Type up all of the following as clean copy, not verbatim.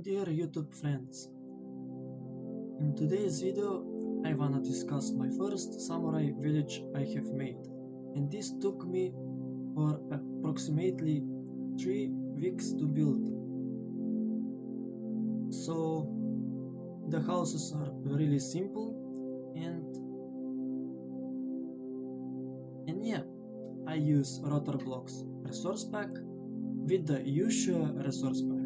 Dear YouTube friends, in today's video I wanna discuss my first samurai village I have made, and this took me for approximately 3 weeks to build. So the houses are really simple and yeah, I use RotrBlocks resource pack with the yuushya resource pack.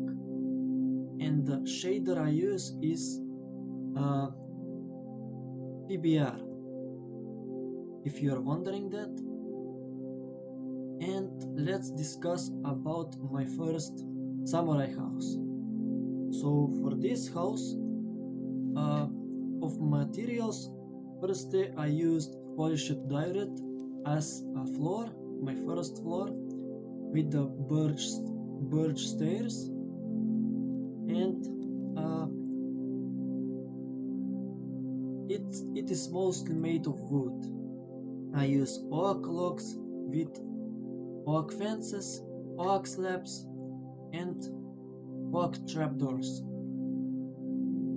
And the shader I use is PBR, if you are wondering that. And let's discuss about my first samurai house. So for this house, of materials, first I used polished diorite as a floor, my first floor, with the birch stairs, and it is mostly made of wood. I use oak logs with oak fences, oak slabs, and oak trapdoors.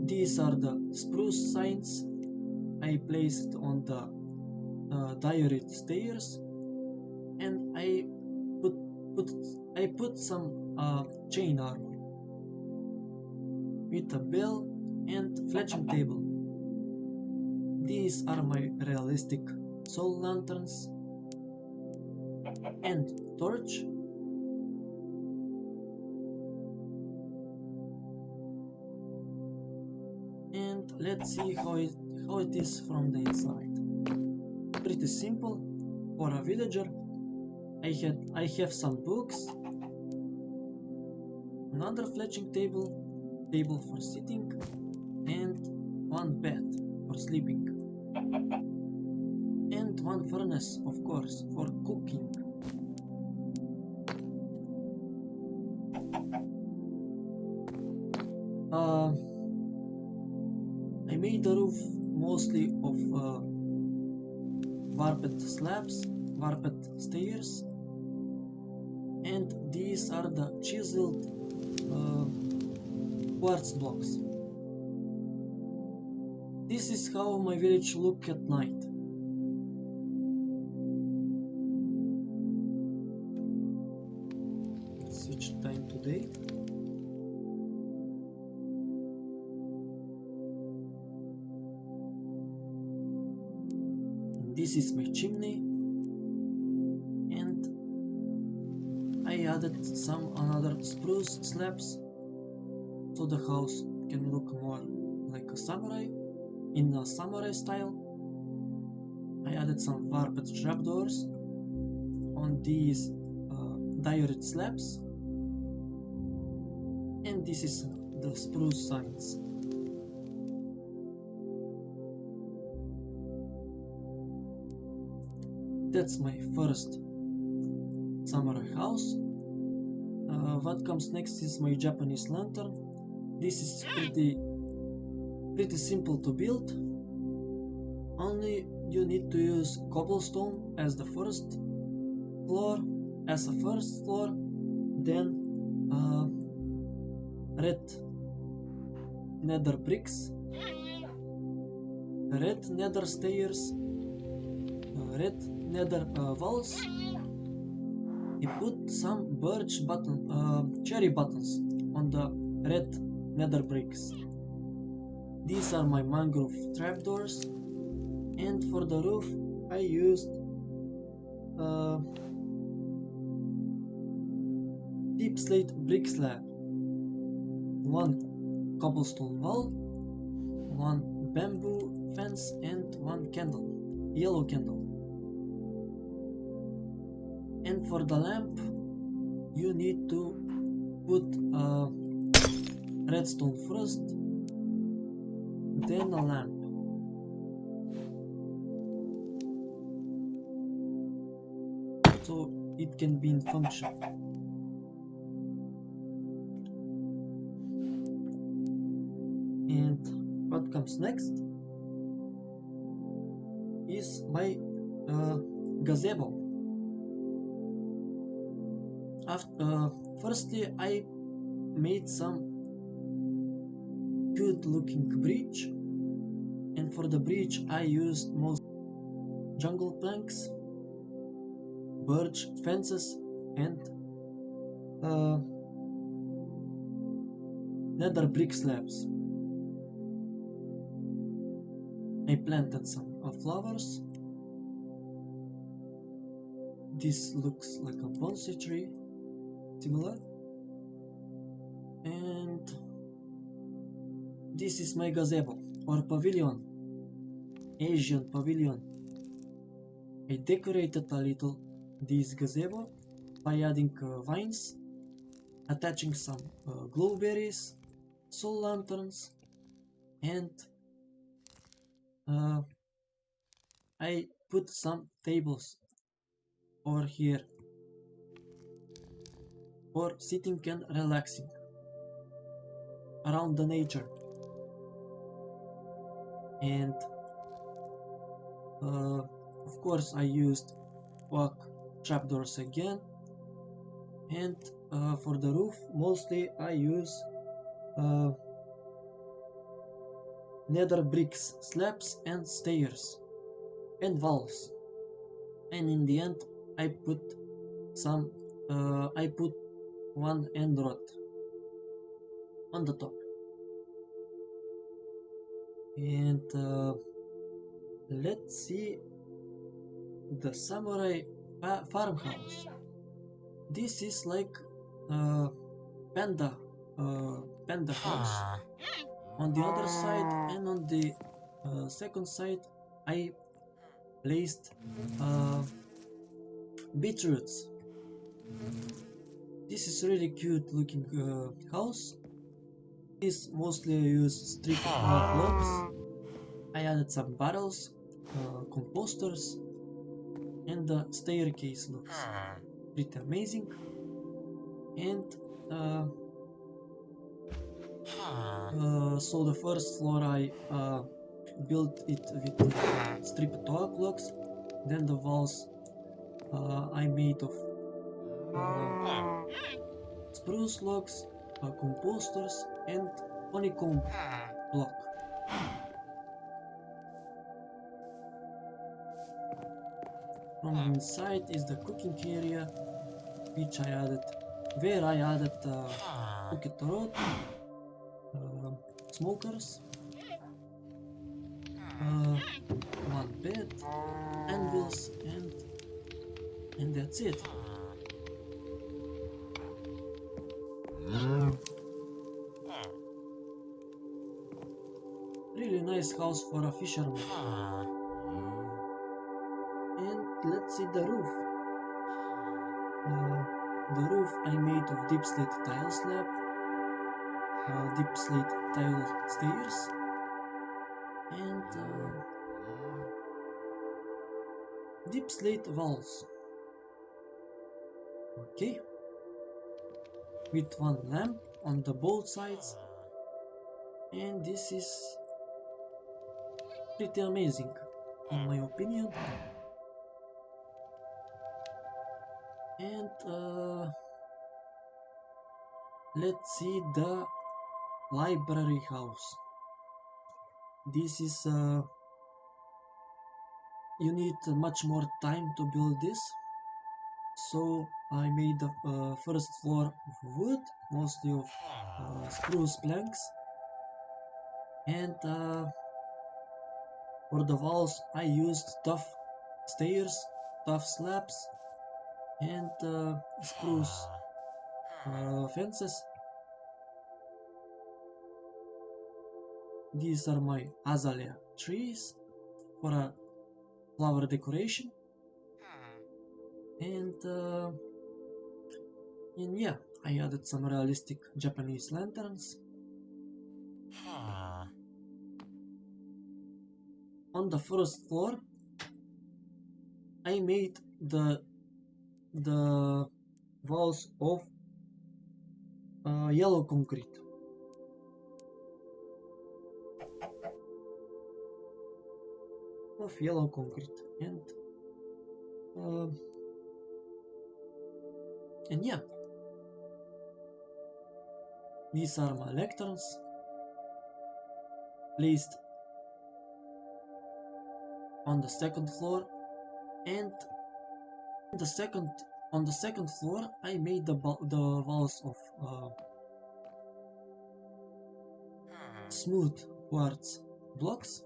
These are the spruce signs I placed on the diorite stairs, and I put some chain armor with a bell and fletching table. These are my realistic soul lanterns and torch. And let's see how it is from the inside. Pretty simple for a villager. I have some books, another fletching table for sitting, and one bed for sleeping, and one furnace, of course, for cooking. I made the roof mostly of warped slabs, warped stairs, and these are the chiseled quartz blocks. This is how my village look at night. Switch time to day. This is my chimney, and I added some another spruce slabs so the house can look more like a samurai, in a samurai style. I added some warped trapdoors on these diorite slabs, and this is the spruce signs. That's my first samurai house. What comes next is my Japanese lantern. This is pretty simple to build. Only you need to use cobblestone as the first floor, then red nether bricks, red nether stairs, red nether walls. You put some cherry buttons on the red nether bricks. These are my mangrove trapdoors, and for the roof I used deep slate brick slab, one cobblestone wall, one bamboo fence, and one candle, yellow candle. And for the lamp you need to put redstone first, then a lamp. So it can be in function. And what comes next is my gazebo. Firstly I made some good looking bridge, and for the bridge I used most jungle planks, birch fences, and nether brick slabs. I planted some flowers. This looks like a bonsai tree, similar. And this is my gazebo, or pavilion, Asian pavilion. I decorated a little this gazebo by adding vines, attaching some glowberries, soul lanterns, and I put some tables over here for sitting and relaxing around the nature. And of course I used oak trapdoors again, and for the roof mostly I use nether bricks, slabs and stairs and walls. And in the end I put some one end rod on the top. And let's see the Samurai Farmhouse. This is like panda house on the other side, and on the second side I placed beetroots. This is really cute looking house. This mostly I use stripped blocks. I added some barrels, composters, and the staircase looks pretty amazing. And so the first floor I built it with stripped oak blocks. Then the walls I made of spruce logs, composters, and honeycomb block. From inside is the cooking area, which I added, where I added cooked rod, smokers, one bed, anvils, and that's it. Really nice house for a fisherman. And let's see the roof. The roof I made of deep slate tile slab, deep slate tile stairs, and deep slate walls. Okay, with one lamp on the both sides, and this is pretty amazing in my opinion. And let's see the library house. This is you need much more time to build this, so I made the first floor of wood, mostly of spruce planks, and for the walls I used tough stairs, tough slabs, and spruce fences. These are my azalea trees for a flower decoration, and yeah, I added some realistic Japanese lanterns. On the first floor I made the walls of yellow concrete. And yeah, these are my lecterns. placed on the second floor, and on the second floor I made the walls of smooth quartz blocks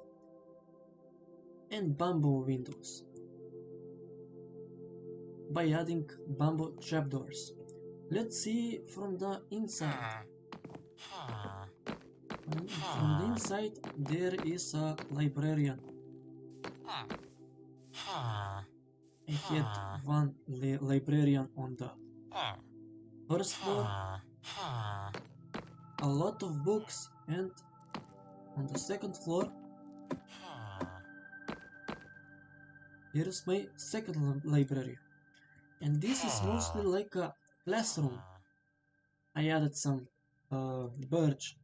and bamboo windows by adding bamboo trapdoors. Let's see from the inside. From the inside there is a librarian. I had one librarian on the first floor, a lot of books, and on the second floor here is my second library, and this is mostly like a classroom. I added some birch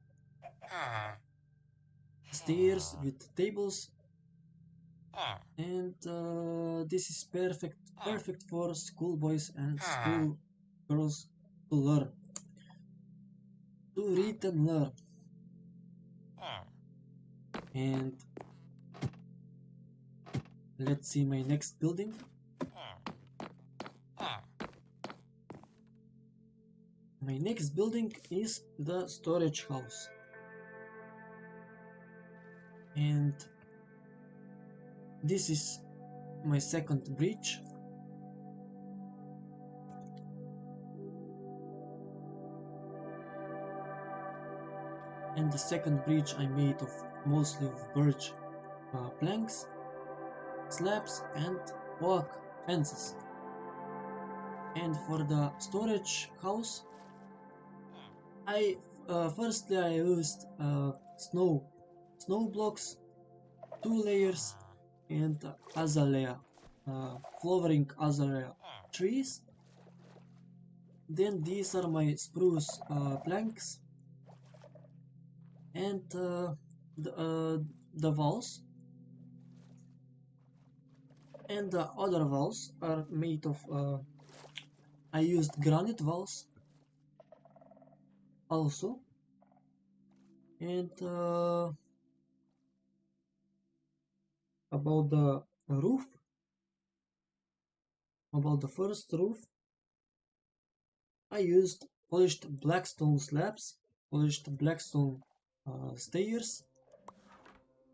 stairs with tables, and this is perfect for schoolboys and schoolgirls to learn, to read and learn. And let's see my next building. My next building is the storage house, and this is my second bridge. And the second bridge I made of mostly of birch planks, slabs, and oak fences. And for the storage house, firstly I used snow blocks, 2 layers, and azalea, flowering azalea trees. Then these are my spruce planks, and the walls, and the other walls are made of I used granite walls also, and about the roof, about the first roof, I used polished blackstone slabs, polished blackstone stairs,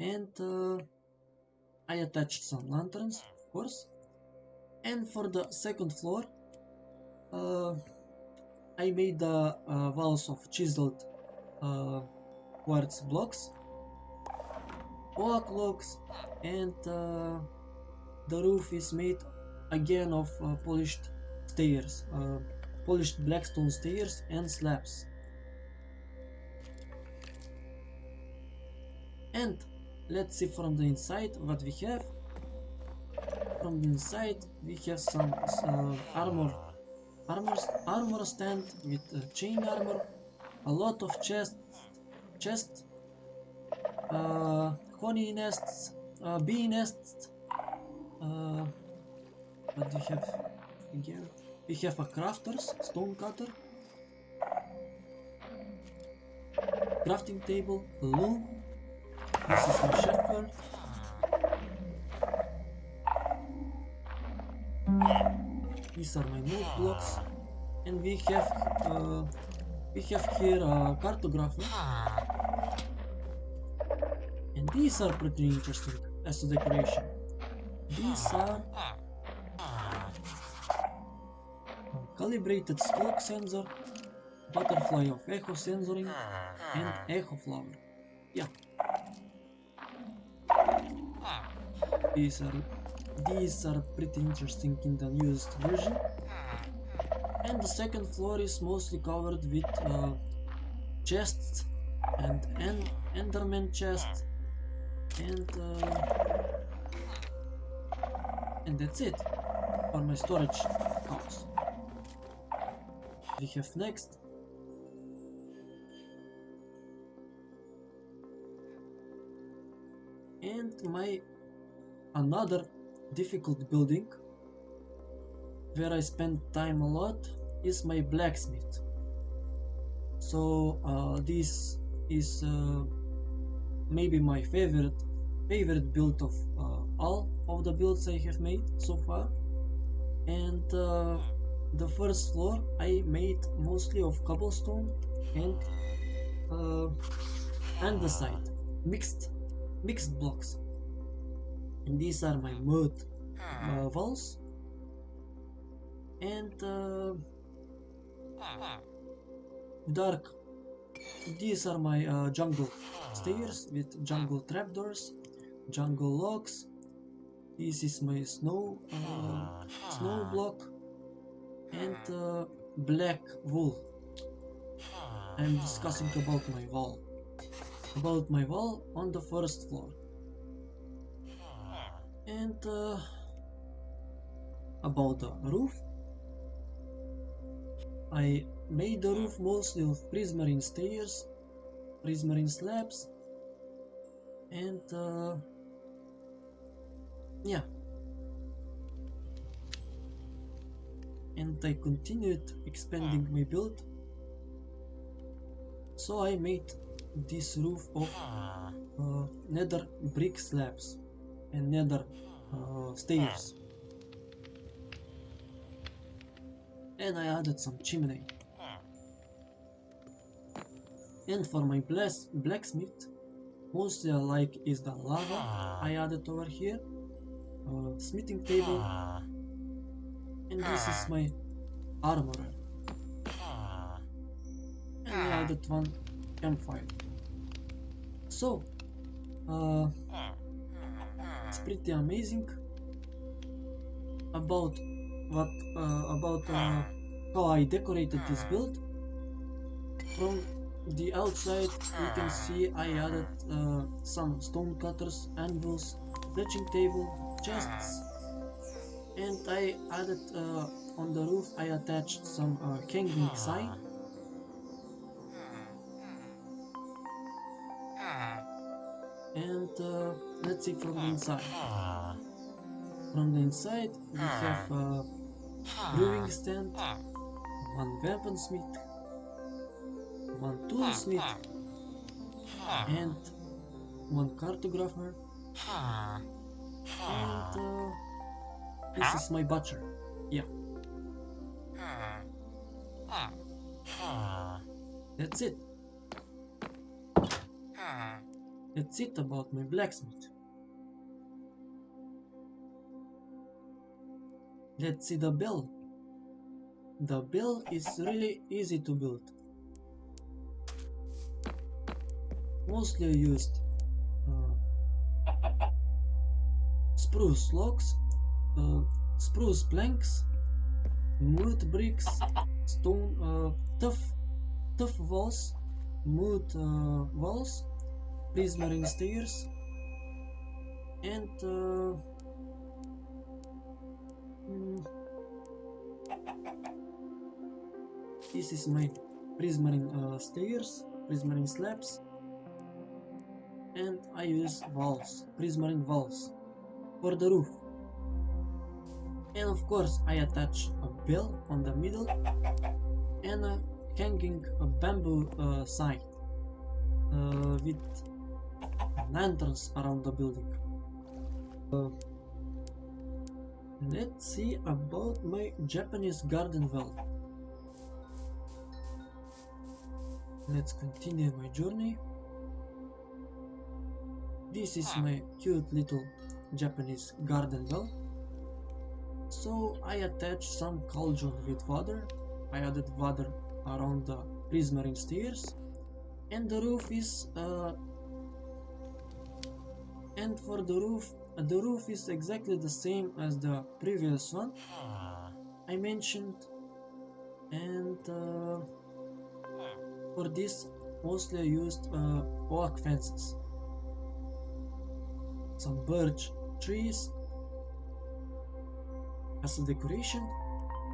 and I attached some lanterns, of course. And for the second floor, I made the walls of chiseled quartz blocks, oak logs, and the roof is made again of polished stairs, polished blackstone stairs and slabs. And let's see from the inside what we have. From the inside we have some armor stand with chain armor, a lot of chests, honey nests, bee nests. What do we have again? We have a crafter's stone cutter, crafting table, a loom. This is my shepherd. These are my note blocks, and we have here a cartographer, and these are pretty interesting as a decoration. These are calibrated stalk sensor, butterfly of echo sensoring, and echo flower. Yeah, these are pretty interesting in the newest version. And the second floor is mostly covered with chests and enderman chests, and that's it for my storage house. We have next and my another difficult building where I spend time a lot is my blacksmith. So this is maybe my favorite build of all of the builds I have made so far. And the first floor I made mostly of cobblestone and the side mixed blocks, and these are my mud walls, and dark. These are my jungle stairs with jungle trapdoors, jungle logs. This is my snow block, and black wool. I'm discussing about my wall. On the first floor. And about the roof. I made the roof mostly of prismarine stairs, prismarine slabs, and yeah. And I continued expanding my build. So I made this roof of nether brick slabs and nether stairs. And I added some chimney. And for my blacksmith, mostly I like is the lava I added over here, smithing table, and this is my armorer. And I added one campfire. So it's pretty amazing about how I decorated this build. From the outside you can see I added some stone cutters, anvils, fletching table, chests, and I added on the roof I attached some hanging sign. And let's see from the inside. From the inside we have a brewing stand, one weaponsmith, one toolsmith, and one cartographer, and this is my butcher. Yeah. That's it. That's it about my blacksmith. Let's see the bell. The bell is really easy to build. Mostly I used spruce logs, spruce planks, mud bricks, stone, tough walls, mud walls, prismarine stairs, and this is my prismarine stairs, prismarine slabs, and I use walls, prismarine walls for the roof. And of course I attach a bell on the middle and a hanging bamboo sign with lanterns around the building. Let's see about my Japanese garden well. Let's continue my journey. This is my cute little Japanese garden well. So I attached some cauldron with water. I added water around the prismarine stairs, and the roof is and for the roof is exactly the same as the previous one I mentioned. And for this mostly I used oak fences, some birch trees as a decoration,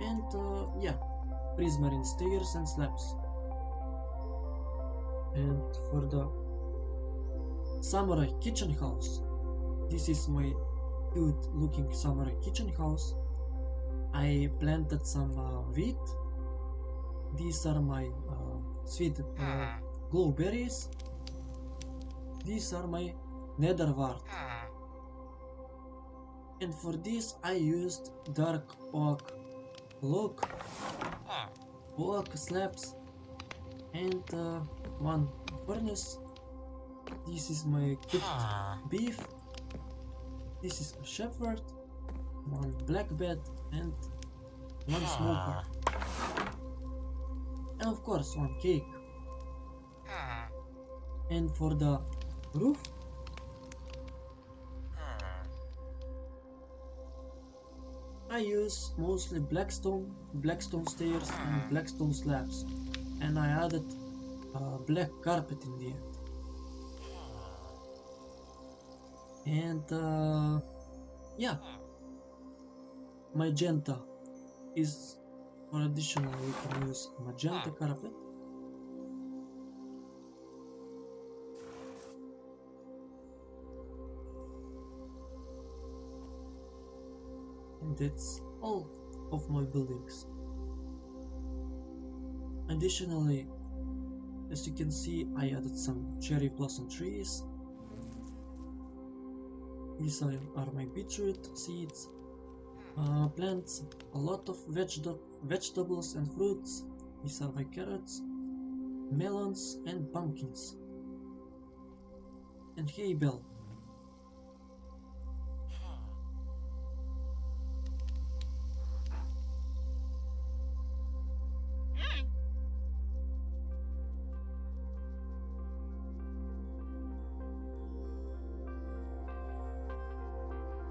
and yeah, prismarine stairs and slabs. And for the samurai kitchen house, this is my cute looking samurai kitchen house. I planted some wheat. These are my sweet glowberries. these are my nether wart. And for this I used dark oak log, oak slabs, and one furnace. This is my cooked beef. This is a shepherd, one black bed, and one smoker. And of course one cake. And for the roof, I use mostly blackstone stairs and blackstone slabs, and I added black carpet in the end. And yeah, magenta is for additional, we can use magenta carpet. And that's all of my buildings. Additionally, as you can see, I added some cherry blossom trees. These are my beetroot seeds. Plants a lot of vegetables and fruits. These are my carrots, melons, and pumpkins. And hay bale.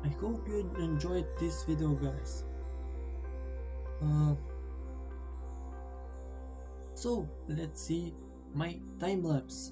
I hope you enjoyed this video, guys. So let's see my time lapse.